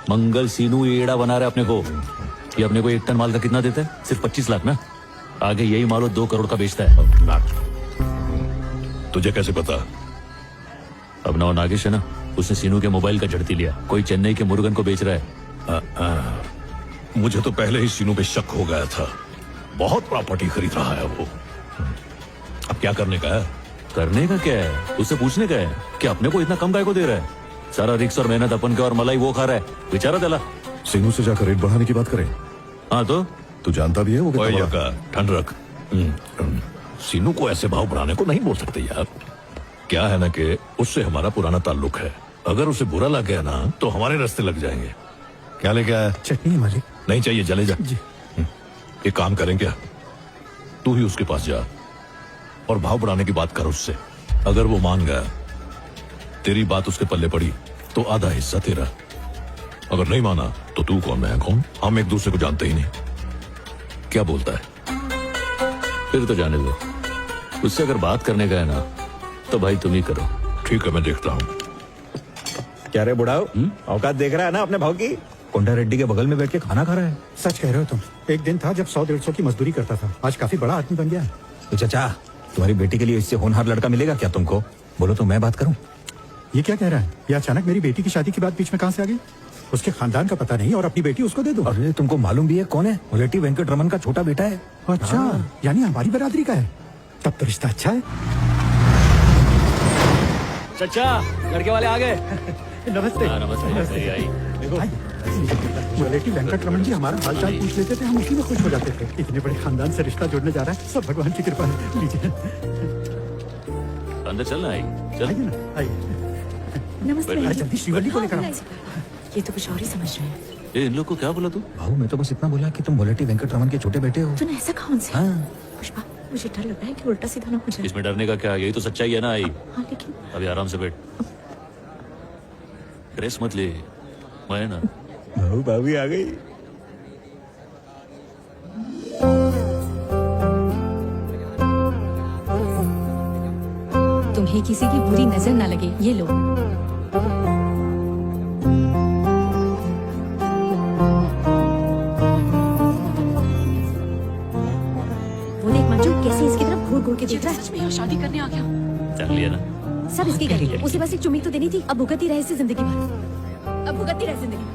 मंगल सीनू ये एड़ा बना रहे अपने को। ये अपने को 1 टन माल का कितना देता है? सिर्फ 25 लाख ना। आगे यही माल 2 करोड़ का बेचता है। तुझे कैसे पता? अब ना नागेश है ना, उसने सीनू के मोबाइल का झड़ती लिया। कोई चेन्नई के मुर्गन को बेच रहा है। मुझे तो पहले ही सीनू पे शक हो गया था। बहुत प्रॉपर्टी खरीद रहा है वो। अब क्या करने का है? करने का क्या है? उससे पूछने का है कि अपने को इतना कम काय को दे रहा है। सारा रिक्स और मेहनत अपन के और मलाई वो खा रहा है बेचारा। दला सीनू से जाकर रेट बढ़ाने की बात करें। हाँ तो तू जानता भी है वो कितना बड़ा? ठंड रख। सीनू को ऐसे भाव बढ़ाने को नहीं बोल सकते यार। क्या है ना कि उससे हमारा पुराना ताल्लुक है। अगर उसे बुरा लग गया ना तो हमारे रास्ते लग जाएंगे। क्या लेके आया? चटनी है मालिक। नहीं चाहिए, चले जा जी। एक काम करें क्या, तू ही उसके पास जा और भाव बढ़ाने की बात कर उससे। अगर वो मान गया, तेरी बात उसके पल्ले पड़ी तो आधा हिस्सा तेरा। अगर नहीं माना तो तू कौन मैं कौन, हम एक दूसरे को जानते ही नहीं। क्या बोलता है? फिर तो जाने दो। उससे अगर बात करने का है ना तो भाई तुम ही करो। ठीक है, मैं देखता हूँ। क्या रे बुढ़ाओ, औकात देख रहा है ना अपने भाव की? कोंडा रेड्डी के बगल में बैठ के खाना खा रहा है। सच कह रहे हो तुम। एक दिन था जब 100-150 की मजदूरी करता था, आज काफी बड़ा आदमी बन गया है। तो चाचा, तुम्हारी बेटी के लिए इससे होनहार लड़का मिलेगा क्या तुमको? बोलो तो मैं बात करूं। ये क्या कह रहा है? ये अचानक मेरी बेटी की शादी की बात बीच में कहां से आ गई? उसके खानदान का पता नहीं और अपनी बेटी उसको दे दो। अरे तुमको मालूम भी है कौन है? मुलेटी वेंकट रमन का छोटा बेटा है। अच्छा, यानी हमारी बरादरी का है। तब तो रिश्ता अच्छा है। चचा, लड़के वाले आ गए। नमस्ते। नमस्ते। आई मुलेटी वेंकट रमन जी हमारा हालचाल पूछ लेते थे, हम उसी में खुश हो जाते थे। इतने बड़े खानदान से रिश्ता जोड़ने जा रहा है, सब भगवान की कृपा है। लीजिए अंदर चलना। आई चल। आइए ना, आइए। नमस्ते। अरे जल्दी श्रीवल्ली को लेकर आओ। ये तो कुछ और ही समझ रहे हैं। इन लोग को क्या बोला तू? भाऊ मैं तो बस इतना बोला कि तुम मुलेटी वेंकट रमन के छोटे बेटे हो। तूने ऐसा कौन से? हाँ। पुष्पा, मुझे डर लग रहा है कि उल्टा सीधा ना हो जाए। इसमें डरने का क्या? यही तो सच्चाई है ना। आई हाँ लेकिन अभी आराम से बैठ। ड्रेस मत ले, मैं ना। भाऊ भाभी आ गई। तुम्हें किसी की बुरी नजर ना लगे, ये लो। वो देख मंजू कैसे इसकी तरफ घूर घूर के देख रहा है। सच में यहाँ शादी करने आ गया। चल लिया ना। सब इसकी गलती है। उसे बस एक चुम्मी तो देनी थी। अब भुगतती रहे इससे जिंदगी भर। अब भुगतती रहे जिंदगी भर।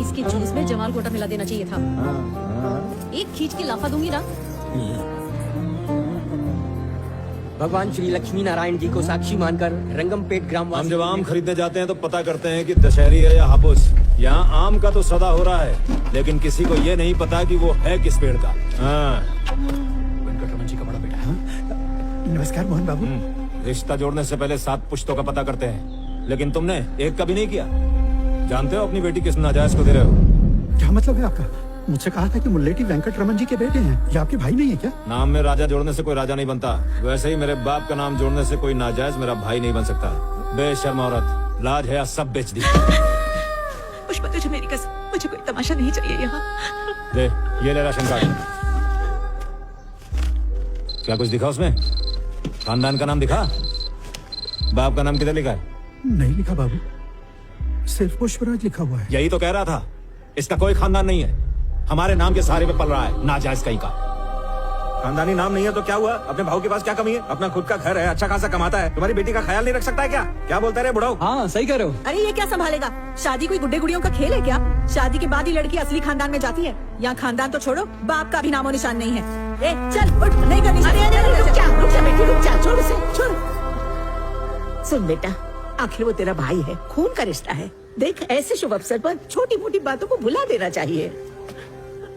इसके जूस में जमाल कोटा मिला देना चाहिए था। एक खींच के लाफा दूंगी ना। भगवान श्री लक्ष्मी नारायण जी को साक्षी मानकर रंगमपेट ग्राम हम जब आम खरीदने जाते हैं तो पता करते हैं कि दशहरी है या हापुस। यहाँ आम का तो सदा हो रहा है, लेकिन किसी को ये नहीं पता कि वो है किस पेड़ का। वेंकट रमन जी का बड़ा बेटा है। नमस्कार मोहन बाबू। रिश्ता जोड़ने से पहले 7 पुश्तों का पता करते हैं, लेकिन तुमने एक का भी नहीं किया। जानते हो अपनी बेटी किस नाजायज को दे रहे हो? क्या मतलब है आपका? मुझसे कहा था कि मुल्लेटी वेंकट रमन जी के बेटे हैं। ये आपके भाई नहीं है क्या? नाम में राजा जोड़ने से कोई राजा नहीं बनता, वैसे ही मेरे बाप का नाम जोड़ने से कोई नाजायज मेरा भाई नहीं बन सकता। बेशर्म औरत, लाज है सब बेच दी। पुष्पा तुझे मेरी कसम, मुझे कोई तमाशा नहीं चाहिए यहाँ। दे, ये ले राशन कार्ड। क्या कुछ दिखा उसमें? खानदान का नाम दिखा? बाप का नाम किधर लिखा है? नहीं लिखा बाबू, सिर्फ पुष्पराज लिखा हुआ है। यही तो कह रहा था, इसका कोई खानदान नहीं है। हमारे नाम के सहारे पे पल रहा है, नाजायज कहीं का। खानदानी नाम नहीं है तो क्या हुआ? अपने भाव के पास क्या कमी है? अपना खुद का घर है, अच्छा खासा कमाता है। तुम्हारी बेटी का ख्याल नहीं रख सकता है क्या? क्या बोलता है रे बुढ़ाओ? हाँ सही कह रहे हो। अरे ये क्या संभालेगा? शादी कोई गुड्डे गुड़ियों का खेल है क्या? शादी के बाद ही लड़की असली खानदान में जाती है। यहाँ खानदान तो छोड़ो, बाप का भी नामो निशान नहीं है। ए चल उठ, नहीं करनी। रुक जा बेटी, रुक जा, छोड़ उसे, छोड़। सुन बेटा, आखिर वो तेरा भाई है, खून का रिश्ता है। देख ऐसे शुभ अवसर पर छोटी मोटी बातों को भुला देना चाहिए।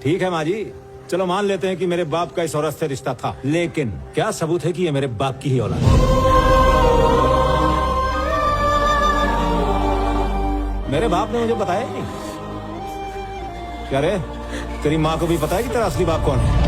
ठीक है माँ जी, चलो मान लेते हैं कि मेरे बाप का इस औरत से रिश्ता था, लेकिन क्या सबूत है कि ये मेरे बाप की ही औलाद है? मेरे बाप ने मुझे बताया नहीं। क्या रे, तेरी माँ को भी पता है कि तेरा असली बाप कौन है?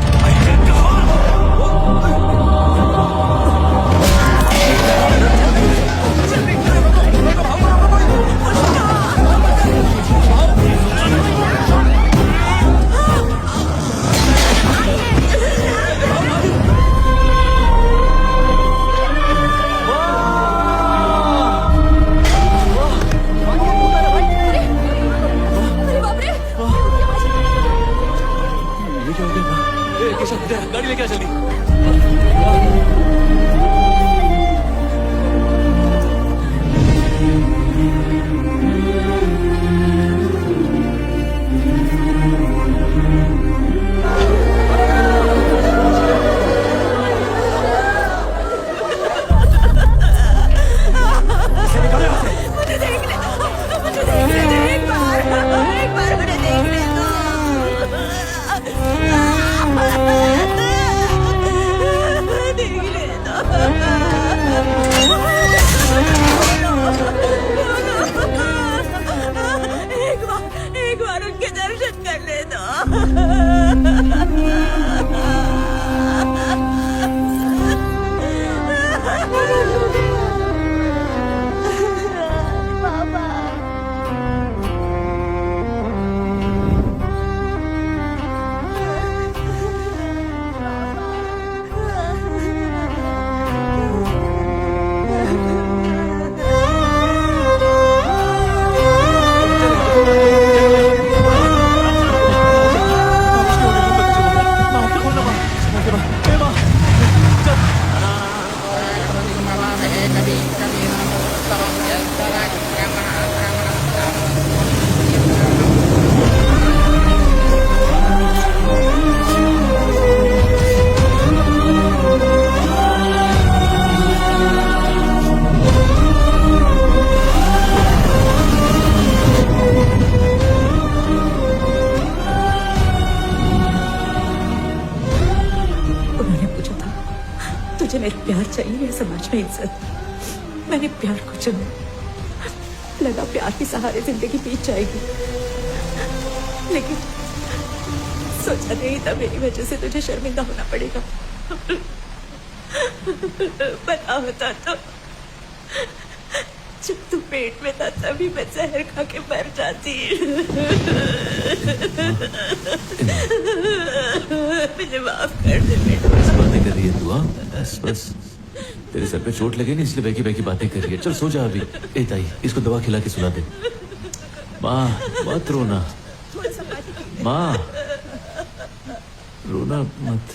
उन्होंने पूछा था तुझे मेरा प्यार चाहिए या समाज में इज्जत। मैंने प्यार को चुना। लगा प्यार के सहारे जिंदगी बीत जाएगी, लेकिन सोचा नहीं था मेरी वजह से तुझे शर्मिंदा होना पड़ेगा। पता होता तो जब तू पेट में था तभी मैं जहर खा के मर जाती। मुझे माफ कर दे बेटा। बस बातें कर रही है तू? हाँ बस बस, तेरे सर पे चोट लगे नहीं इसलिए बहकी बहकी बातें कर रही है। चल सो जा अभी। ए ताई, इसको दवा खिला के सुला दे। माँ मत रोना, माँ रोना मत।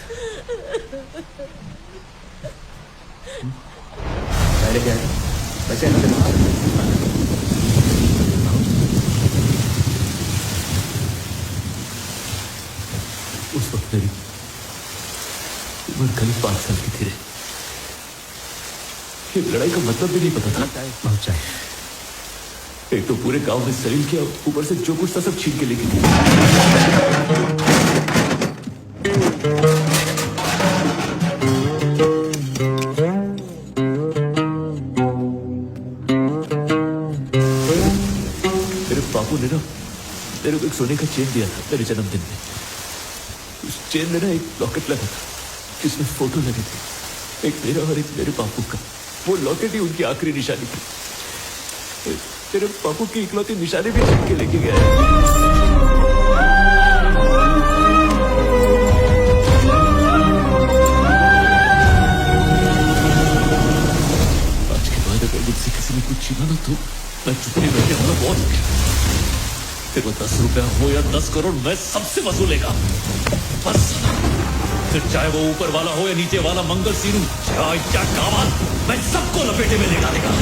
उस वक्त मेरी उम्र करीब 5 साल की थी रे। ये लड़ाई का मतलब भी नहीं पता था। बहुत चाहिए। एक तो पूरे गांव में सलील किया, ऊपर से जो कुछ था सब छीन के लेके गए। मेरे बापू ने ना मेरे को एक सोने का चेन दिया था मेरे जन्मदिन में। उस चेन में ना एक लॉकेट लगा था जिसमें फोटो लगे थे, एक मेरा और एक मेरे बापू का। वो लॉकेट ही उनकी आखिरी निशानी थी। तेरे बापू की इकलौती निशानी भी छीन के लेके गया है। आज के बाद अगर मुझसे किसी ने कुछ छीना ना तो मैं चुप नहीं बैठने वाला। बहुत तेरे को 10 रुपया हो या 10 करोड़ मैं सबसे वसूलेगा बस। फिर चाहे वो ऊपर वाला हो या नीचे वाला मंगल सीरू, चाहे क्या कावाल, मैं सबको लपेटे में ले डालेगा।